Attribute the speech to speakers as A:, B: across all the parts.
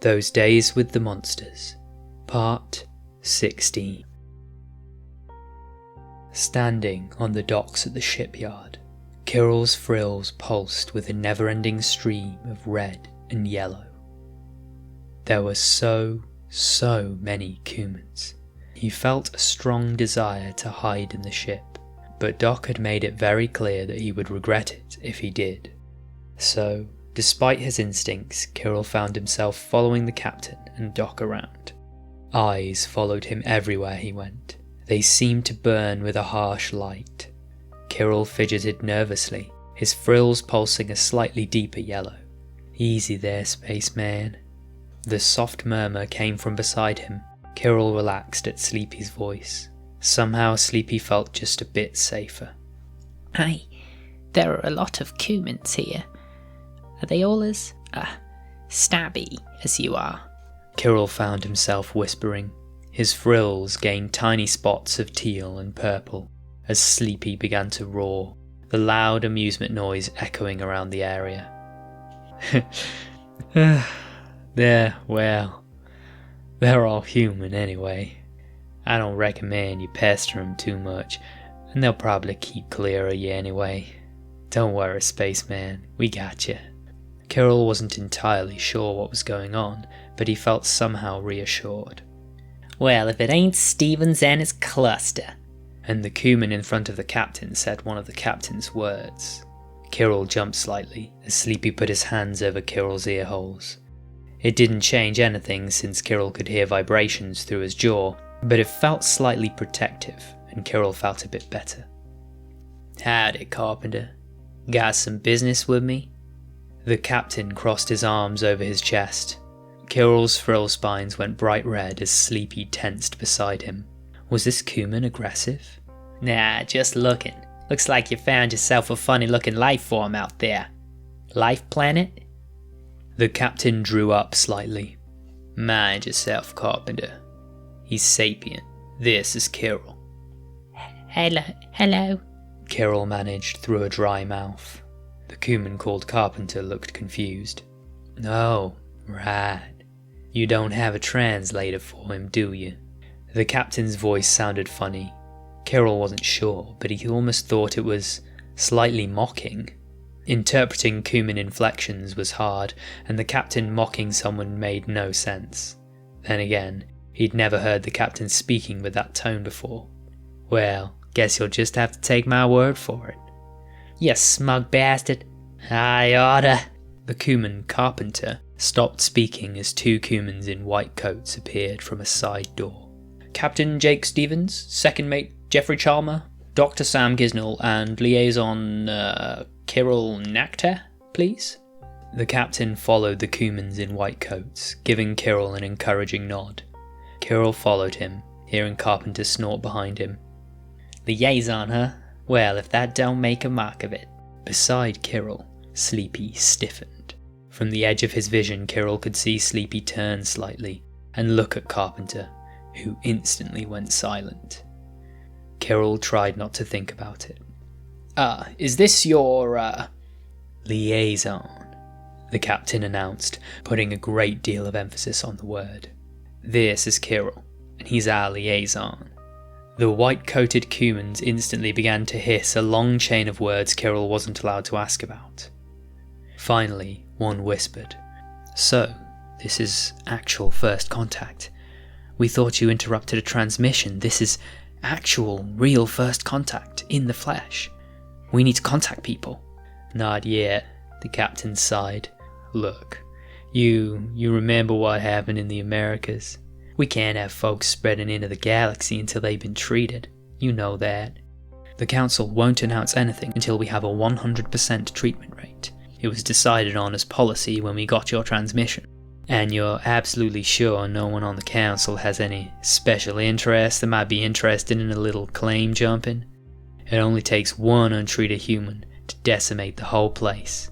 A: Those Days with the Monsters, Part 16. Standing on the docks at the shipyard, Kirrel's frills pulsed with a never-ending stream of red and yellow. There were so many Cumans. He felt a strong desire to hide in the ship, but Doc had made it very clear that he would regret it if he did. So, despite his instincts, Kirrel found himself following the captain and Doc around. Eyes followed him everywhere he went. They seemed to burn with a harsh light. Kirrel fidgeted nervously, his frills pulsing a slightly deeper yellow. "Easy there, spaceman." The soft murmur came from beside him. Kirrel relaxed at Sleepy's voice. Somehow Sleepy felt just a bit safer.
B: There are a lot of Cumans here. Are they all as, stabby as you are?
A: Kirrel found himself whispering. His frills gained tiny spots of teal and purple as Sleepy began to roar, the loud amusement noise echoing around the area. They're all human anyway. I don't recommend you pester them too much, and they'll probably keep clear of you anyway. Don't worry, spaceman, we got you. Kirrel wasn't entirely sure what was going on, but he felt somehow reassured.
B: Well, if it ain't Stevens and his cluster.
A: And the Cuman in front of the captain said one of the captain's words. Kirrel jumped slightly as Sleepy put his hands over Kirrel's ear holes. It didn't change anything since Kirrel could hear vibrations through his jaw, but it felt slightly protective, and Kirrel felt a bit better. "Howdy, Carpenter. Got some business with me?" The captain crossed his arms over his chest. Kirrel's frill spines went bright red as Sleepy tensed beside him. Was this Cuman aggressive?
B: Nah, just looking. Looks like you found yourself a funny-looking life form out there. Life planet?
A: The captain drew up slightly. "Mind yourself, Carpenter. He's sapient. This is Kirrel."
B: Hello.
A: Kirrel managed through a dry mouth. The Cuman called Carpenter looked confused. "Oh, right. You don't have a translator for him, do you?" The captain's voice sounded funny. Kirrel wasn't sure, but he almost thought it was slightly mocking. Interpreting Cuman inflections was hard, and the captain mocking someone made no sense. Then again, he'd never heard the captain speaking with that tone before. "Well, guess you'll just have to take my word for it."
B: "You smug bastard. I oughta."
A: The Cuman Carpenter stopped speaking as two Cumans in white coats appeared from a side door. "Captain Jake Stevens, second mate Jeffrey Chalmer, Dr. Sam Gisnell, and liaison Kirrel Nakter, please." The captain followed the Cumans in white coats, giving Kirrel an encouraging nod. Kirrel followed him, hearing Carpenter snort behind him.
B: "Liaison, huh? Well, if that don't make a mock of it."
A: Beside Kirrel, Sleepy stiffened. From the edge of his vision, Kirrel could see Sleepy turn slightly and look at Carpenter, who instantly went silent. Kirrel tried not to think about it. Is this your, liaison?" the captain announced, putting a great deal of emphasis on the word. "This is Kirrel, and he's our liaison." The white-coated Cumans instantly began to hiss a long chain of words Kirrel wasn't allowed to ask about. Finally, one whispered, "So, this is actual first contact. We thought you interrupted a transmission. This is actual, real first contact, in the flesh. We need to contact people." "Not yet," the captain sighed. "Look, you remember what happened in the Americas? We can't have folks spreading into the galaxy until they've been treated. You know that. The council won't announce anything until we have a 100% treatment rate. It was decided on as policy when we got your transmission. And you're absolutely sure no one on the council has any special interest that might be interested in a little claim jumping? It only takes one untreated human to decimate the whole place."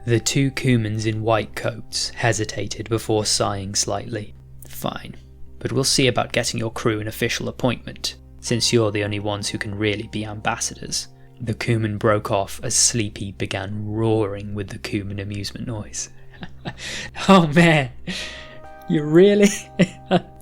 A: The two Cumans in white coats hesitated before sighing slightly. "Fine, but we'll see about getting your crew an official appointment, since you're the only ones who can really be ambassadors." The Cuman broke off as Sleepy began roaring with the Cuman amusement noise. "Oh man, You really?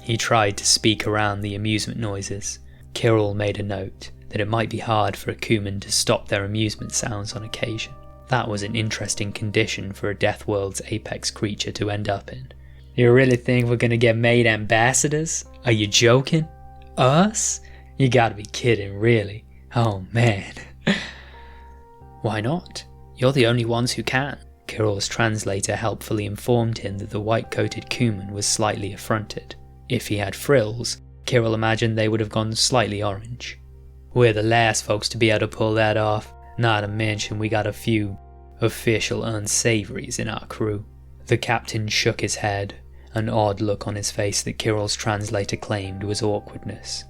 A: He tried to speak around the amusement noises. Kirrel made a note that it might be hard for a Kuman to stop their amusement sounds on occasion. That was an interesting condition for a Death World's apex creature to end up in. You really think we're gonna get made ambassadors? Are you joking? Us? You gotta be kidding, really. Oh man. Why not? You're the only ones who can. Kirrel's translator helpfully informed him that the white-coated Kuman was slightly affronted. If he had frills, Kirrel imagined they would have gone slightly orange. We're the last folks to be able to pull that off, not to mention we got a few official unsavories in our crew. The captain shook his head, an odd look on his face that Kirrel's translator claimed was awkwardness.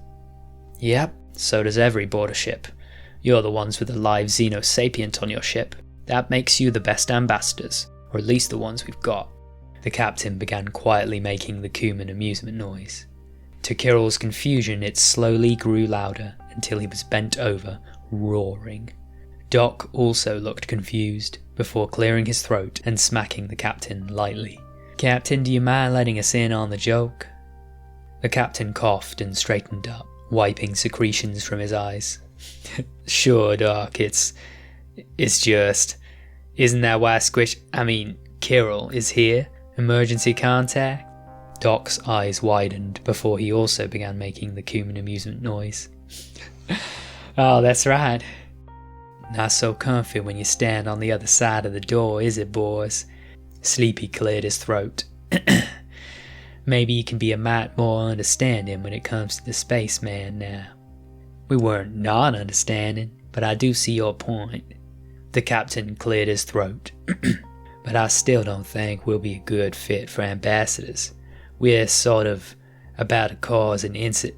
A: Yep, so does every border ship. You're the ones with a live Xeno sapient on your ship. That makes you the best ambassadors, or at least the ones we've got. The captain began quietly making the Kuman amusement noise. To Kirrel's confusion, it slowly grew louder until he was bent over, roaring. Doc also looked confused, before clearing his throat and smacking the captain lightly. Captain, do you mind letting us in on the joke? The captain coughed and straightened up, wiping secretions from his eyes. Sure, Doc, it's just... Isn't that why Kirrel is here? Emergency contact? Doc's eyes widened before he also began making the Kuman amusement noise. Oh, that's right. Not so comfy when you stand on the other side of the door, is it, boys? Sleepy cleared his throat. Maybe you can be a mite more understanding when it comes to the spaceman now. We weren't not understanding, but I do see your point. The captain cleared his throat. But I still don't think we'll be a good fit for ambassadors. We're sort of about to cause an incident.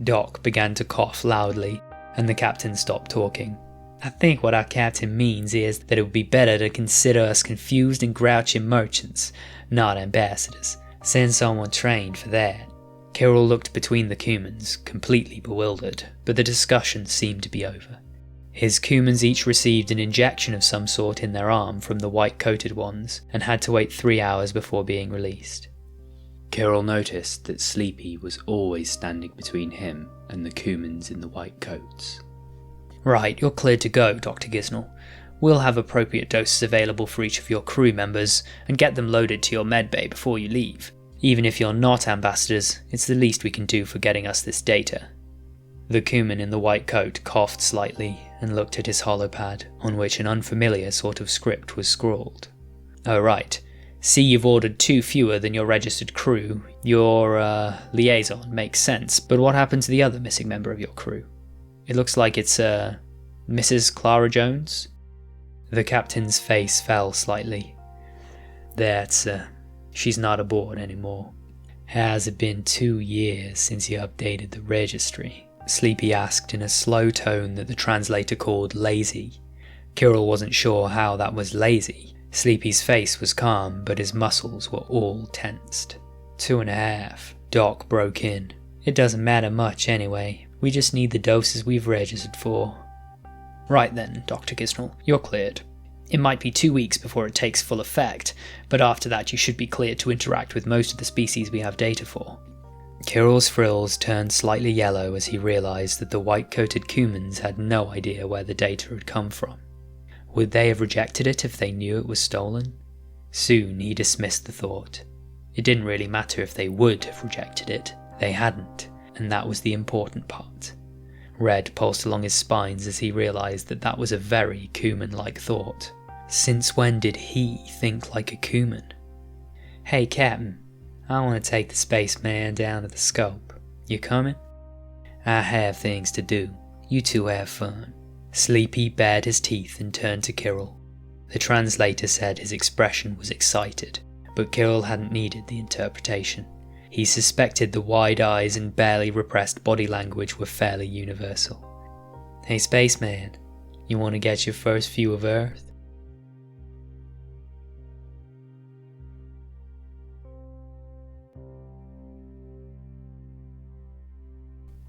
A: Doc began to cough loudly, and the captain stopped talking. I think what our captain means is that it would be better to consider us confused and grouchy merchants, not ambassadors. Send someone trained for that. Kirrel looked between the Kumans, completely bewildered, but the discussion seemed to be over. His Kumans each received an injection of some sort in their arm from the white-coated ones, and had to wait 3 hours before being released.
C: Kirrel noticed that Sleepy was always standing between him and the Kumans in the white coats.
A: Right, you're cleared to go, Dr. Gisnell. We'll have appropriate doses available for each of your crew members, and get them loaded to your medbay before you leave. Even if you're not ambassadors, it's the least we can do for getting us this data. The Kuman in the white coat coughed slightly and looked at his holopad, on which an unfamiliar sort of script was scrawled. Oh right, see you've ordered 2 fewer than your registered crew. Your, liaison makes sense, but what happened to the other missing member of your crew? It looks like it's, Mrs. Clara Jones? The captain's face fell slightly. She's not aboard anymore. Has it been 2 years since you updated the registry? Sleepy asked in a slow tone that the translator called lazy. Kirrel wasn't sure how that was lazy. Sleepy's face was calm, but his muscles were all tensed. 2.5. Doc broke in. It doesn't matter much anyway. We just need the doses we've registered for. Right then, Dr. Gisnell, you're cleared. It might be 2 weeks before it takes full effect, but after that you should be cleared to interact with most of the species we have data for. Kirrel's frills turned slightly yellow as he realised that the white-coated Kumans had no idea where the data had come from. Would they have rejected it if they knew it was stolen? Soon he dismissed the thought. It didn't really matter if they would have rejected it. They hadn't, and that was the important part. Red pulsed along his spines as he realised that that was a very Kuman-like thought. Since when did he think like a Kuman? Hey, Captain. I want to take the spaceman down to the scope. You coming? I have things to do. You two have fun. Sleepy bared his teeth and turned to Kirrel. The translator said his expression was excited, but Kirrel hadn't needed the interpretation. He suspected the wide eyes and barely repressed body language were fairly universal. Hey spaceman, you want to get your first view of Earth?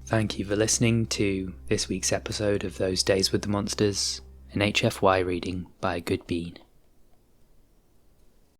C: Thank you for listening to this week's episode of Those Days with the Monsters, an HFY reading by a good bean.